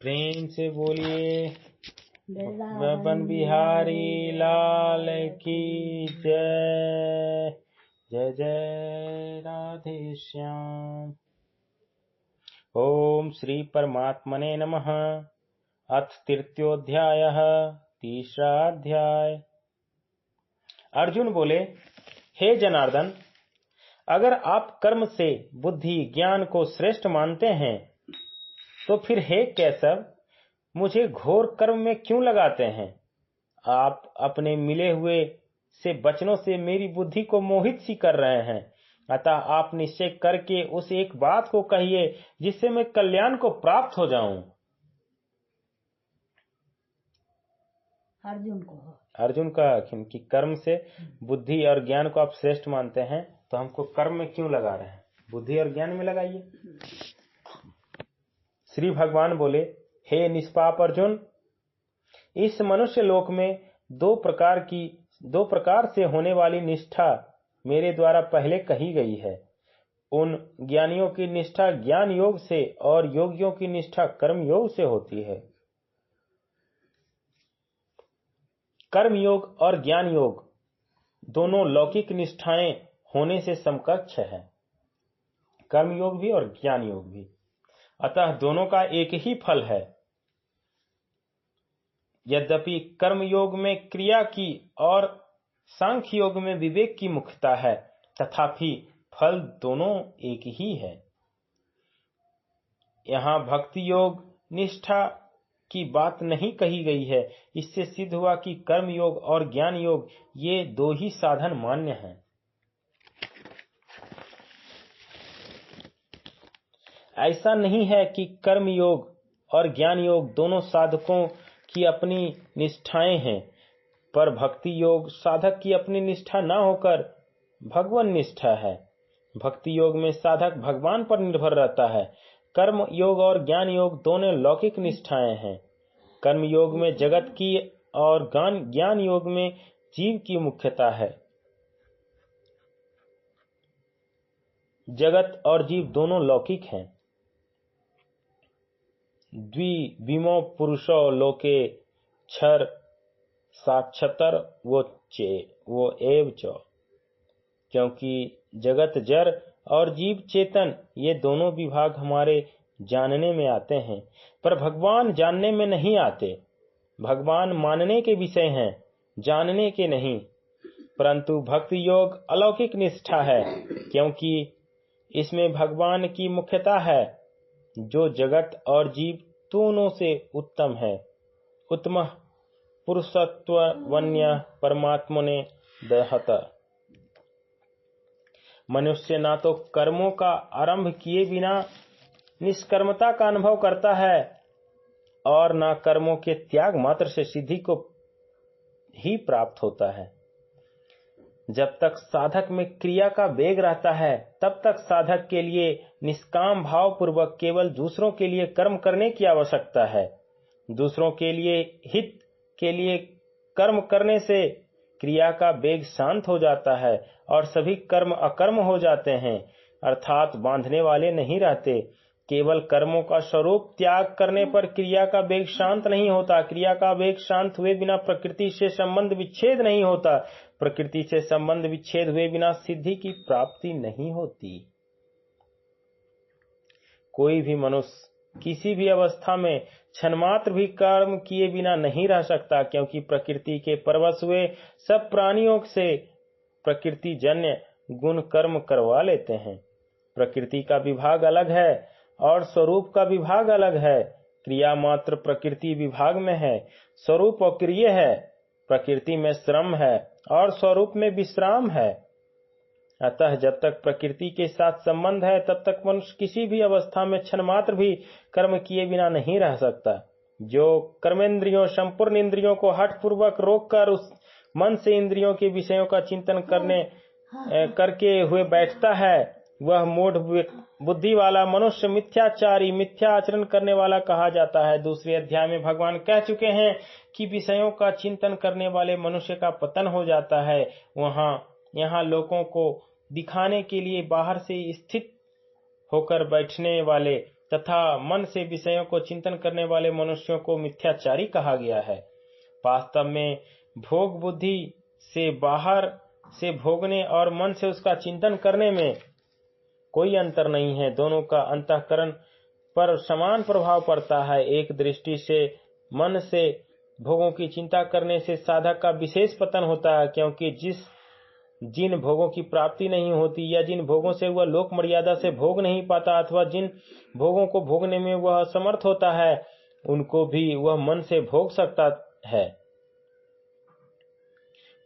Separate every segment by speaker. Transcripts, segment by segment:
Speaker 1: प्रेम से बोलिए वृंदावन बिहारी लाल की जय। जय जय राधे श्याम। ओम श्री परमात्मने नमः। अथ तृतीयोऽध्यायः, तीसरा अध्याय। अर्जुन बोले, हे जनार्दन, अगर आप कर्म से बुद्धि ज्ञान को श्रेष्ठ मानते हैं तो फिर हे केशव, मुझे घोर कर्म में क्यों लगाते हैं? आप अपने मिले हुए से वचनों से मेरी बुद्धि को मोहित सी कर रहे हैं। अतः आप निश्चय करके उस एक बात को कहिए जिससे मैं कल्याण को प्राप्त हो जाऊं। अर्जुन का कि कर्म से बुद्धि और ज्ञान को आप श्रेष्ठ मानते हैं तो हमको कर्म में क्यों लगा रहे हैं? बुद्धि और ज्ञान में लगाइए। श्री भगवान बोले, हे निष्पाप अर्जुन, इस मनुष्य लोक में दो प्रकार से होने वाली निष्ठा मेरे द्वारा पहले कही गई है। उन ज्ञानियों की निष्ठा ज्ञान योग से और योगियों की निष्ठा कर्म योग से होती है। कर्म योग और ज्ञान योग दोनों लौकिक निष्ठाएं होने से समकक्ष है, कर्म योग भी और ज्ञान योग भी। अतः दोनों का एक ही फल है। यद्यपि कर्म योग में क्रिया की और सांख्य योग में विवेक की मुख्यता है, तथापि फल दोनों एक ही है। यहाँ भक्ति योग निष्ठा की बात नहीं कही गई है। इससे सिद्ध हुआ कि कर्म योग और ज्ञान योग ये दो ही साधन मान्य हैं। ऐसा नहीं है कि कर्म योग और ज्ञान योग दोनों साधकों की अपनी निष्ठाएं हैं, पर भक्ति योग साधक की अपनी निष्ठा न होकर भगवान निष्ठा है। भक्ति योग में साधक भगवान पर निर्भर रहता है। कर्म योग और ज्ञान योग दोनों लौकिक निष्ठाएं हैं। कर्म योग में जगत की और ज्ञान योग में जीव की मुख्यता है। जगत और जीव दोनों लौकिक हैं। द्विविमो पुरुषो लोके क्षर साक्षतर वो एव च। क्योंकि जगत जड़ और जीव चेतन ये दोनों विभाग हमारे जानने में आते हैं, पर भगवान जानने में नहीं आते। भगवान मानने के विषय हैं, जानने के नहीं। परंतु भक्ति योग अलौकिक निष्ठा है, क्योंकि इसमें भगवान की मुख्यता है, जो जगत और जीव दोनों से उत्तम है। उत्तम पुरुषत्व वन्य परमात्मने दहत। मनुष्य ना तो कर्मों का आरंभ किए बिना निष्कर्मता का अनुभव करता है और ना कर्मों के त्याग मात्र से सिद्धि को ही प्राप्त होता है। जब तक साधक में क्रिया का वेग रहता है, तब तक साधक के लिए निष्काम भाव पूर्वक केवल दूसरों के लिए कर्म करने की आवश्यकता है। दूसरों के लिए हित के लिए कर्म करने से क्रिया का वेग शांत हो जाता है और सभी कर्म अकर्म हो जाते हैं, अर्थात बांधने वाले नहीं रहते। केवल कर्मों का स्वरूप त्याग करने पर क्रिया का वेग शांत नहीं होता। क्रिया का वेग शांत हुए बिना प्रकृति से संबंध विच्छेद नहीं होता। प्रकृति से संबंध विच्छेद हुए बिना सिद्धि की प्राप्ति नहीं होती। कोई भी मनुष्य किसी भी अवस्था में क्षणमात्र भी कर्म किए बिना नहीं रह सकता, क्योंकि प्रकृति के परवश हुए सब प्राणियों से प्रकृति जन्य गुण कर्म करवा लेते हैं। प्रकृति का विभाग अलग है और स्वरूप का विभाग अलग है। क्रिया मात्र प्रकृति विभाग में है, स्वरूप अक्रिय है। प्रकृति में श्रम है और स्वरूप में विश्राम है। अतः जब तक प्रकृति के साथ संबंध है, तब तक मनुष्य किसी भी अवस्था में क्षण मात्र भी कर्म किए बिना नहीं रह सकता। जो कर्मेंद्रियों संपूर्ण इंद्रियों को हठ पूर्वक रोककर उस मन से इंद्रियों के विषयों का चिंतन करके हुए बैठता है, वह मूढ़ बुद्धि वाला मनुष्य मिथ्याचारी, मिथ्या आचरण करने वाला कहा जाता है। दूसरे अध्याय में भगवान कह चुके हैं कि विषयों का चिंतन करने वाले मनुष्य का पतन हो जाता है। यहाँ लोगों को दिखाने के लिए बाहर से स्थित होकर बैठने वाले तथा मन से विषयों को चिंतन करने वाले मनुष्यों को मिथ्याचारी कहा गया है। वास्तव में भोग बुद्धि से बाहर से भोगने और मन से उसका चिंतन करने में कोई अंतर नहीं है। दोनों का अंतःकरण पर समान प्रभाव पड़ता है। एक दृष्टि से मन से भोगों की चिंता करने से साधक का विशेष पतन होता है, क्योंकि जिन भोगों की प्राप्ति नहीं होती या जिन भोगों से वह लोक मर्यादा से भोग नहीं पाता अथवा जिन भोगों को भोगने में वह असमर्थ होता है, उनको भी वह मन से भोग सकता है।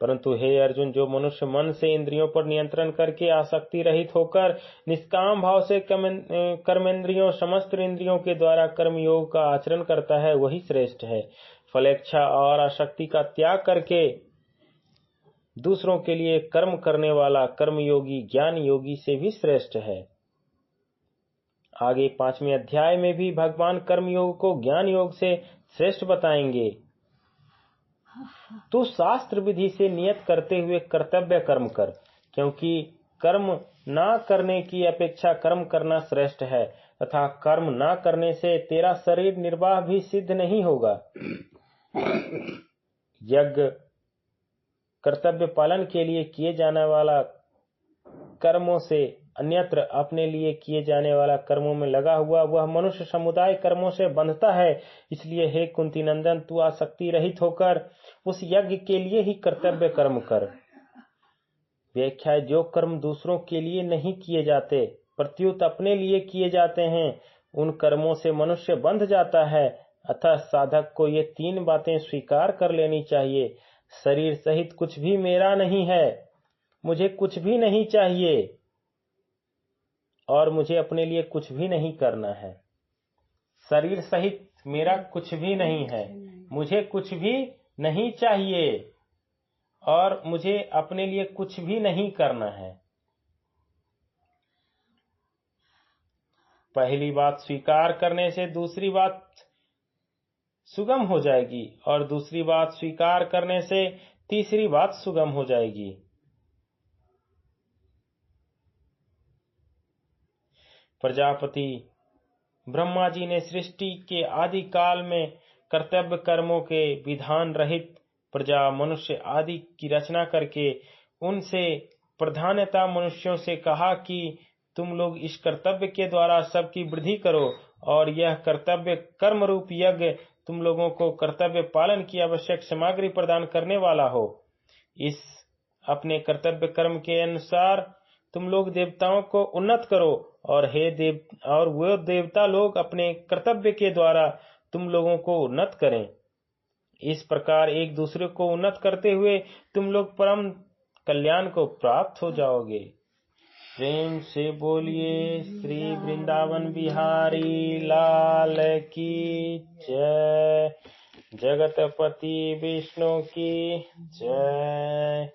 Speaker 1: परंतु हे अर्जुन, जो मनुष्य मन से इंद्रियों पर नियंत्रण करके आसक्ति रहित होकर निष्काम भाव से कर्मेंद्रियों समस्त इंद्रियों के द्वारा कर्म योग का आचरण करता है, वही श्रेष्ठ है। फलेच्छा और आसक्ति का त्याग करके दूसरों के लिए कर्म करने वाला कर्मयोगी ज्ञान योगी से भी श्रेष्ठ है। आगे 5वें अध्याय में भी भगवान कर्मयोग को ज्ञान योग से श्रेष्ठ बताएंगे। तू शास्त्र विधि से नियत करते हुए कर्तव्य कर्म कर, क्योंकि कर्म ना करने की अपेक्षा कर्म करना श्रेष्ठ है, तथा कर्म ना करने से तेरा शरीर निर्वाह भी सिद्ध नहीं होगा। यज्ञ कर्तव्य पालन के लिए किए जाने वाला कर्मों से अन्यत्र अपने लिए किए जाने वाला कर्मों में लगा हुआ वह मनुष्य समुदाय कर्मों से बंधता है। इसलिए हे कुंती नंदन, तू आसक्ति रहित होकर उस यज्ञ के लिए ही कर्तव्य कर्म कर। व्याख्या: जो कर्म दूसरों के लिए नहीं किए जाते प्रत्युत अपने लिए किए जाते हैं, उन कर्मों से मनुष्य बंध जाता है। अतः साधक को ये 3 बातें स्वीकार कर लेनी चाहिए। शरीर सहित कुछ भी मेरा नहीं है, मुझे कुछ भी नहीं चाहिए और मुझे अपने लिए कुछ भी नहीं करना है। शरीर सहित मेरा कुछ भी नहीं है, मुझे कुछ भी नहीं चाहिए और मुझे अपने लिए कुछ भी नहीं करना है। पहली बात स्वीकार करने से दूसरी बात सुगम हो जाएगी और दूसरी बात स्वीकार करने से तीसरी बात सुगम हो जाएगी। प्रजापति ब्रह्मा जी ने सृष्टि के आदि काल में कर्तव्य कर्मों के विधान रहित प्रजा मनुष्य आदि की रचना करके उनसे प्रधानता मनुष्यों से कहा कि तुम लोग इस कर्तव्य के द्वारा सबकी वृद्धि करो और यह कर्तव्य कर्म रूप यज्ञ तुम लोगों को कर्तव्य पालन की आवश्यक सामग्री प्रदान करने वाला हो। इस अपने कर्तव्य कर्म के अनुसार तुम लोग देवताओं को उन्नत करो और वो देवता लोग अपने कर्तव्य के द्वारा तुम लोगों को उन्नत करें। इस प्रकार एक दूसरे को उन्नत करते हुए तुम लोग परम कल्याण को प्राप्त हो जाओगे। प्रेम से बोलिए श्री वृंदावन बिहारी लाल की जय। जगतपति विष्णु की जय।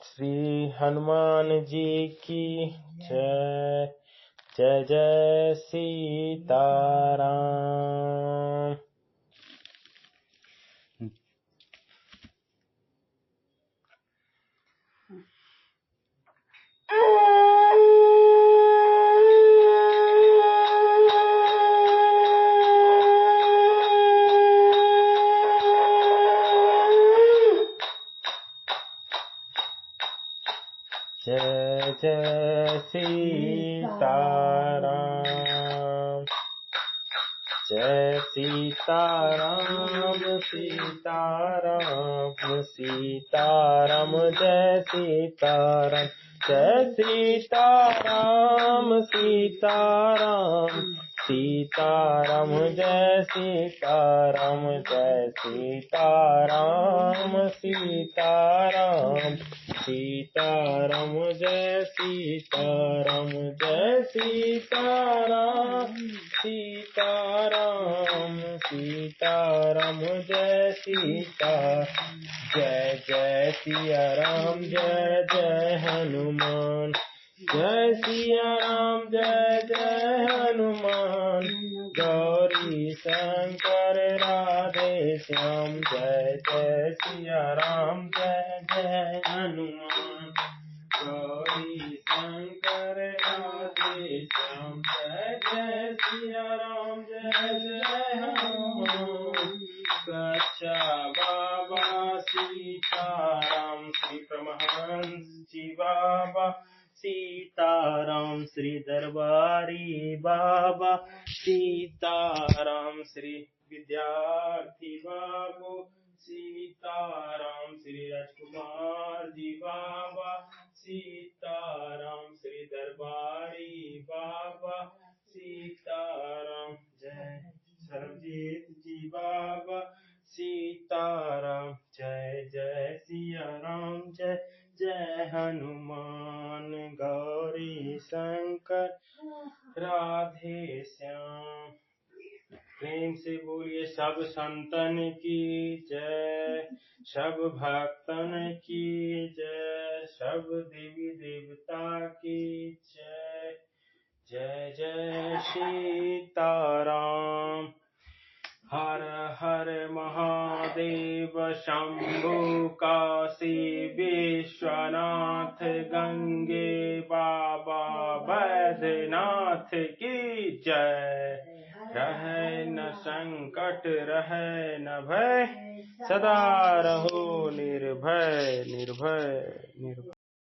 Speaker 1: श्री हनुमान जी की जय। जय जय सीताराम। जय जय सीताराम। जय सीताराम सीताराम सीताराम जय सीताराम। जय सीताराम सीताराम सीताराम जय सीताराम। जय सीताराम सीताराम सीताराम जय सीताराम। जय सीताराम सीताराम सीताराम जय सीता। जय जय सिया राम जय जय हनुमान। जय सिया राम जय जय हनुमान। गौरी शंकर राधे श्याम। जय जय सिया राम जय जय हनुमान। गौरी शंकर राधे श्याम जय जय सिया राम जय जय हनुमान कच्चा बाबा सीताराम श्री परमहंस जी बाबा सीताराम श्री दरबारी बाबा सीताराम श्री विद्यार्थी बाबू सीताराम श्री राजकुमार जी बाबा सीताराम श्री दरबारी बाबा सीताराम जय सरबजीत जी बाबा सीताराम जय जय सिया राम जय जय हनुमान गौरी शंकर राधे श्याम। प्रेम से बोलिए सब संतन की जय, सब भक्तन की जय, सब देवी देवता की जय। जय जय सीताराम। हर हर महादेव शंभु काशी विश्वनाथ गंगे बाबा बैद्यनाथ की जय। रहे न संकट रहे न भय, सदा रहो निर्भय निर्भय निर्भय।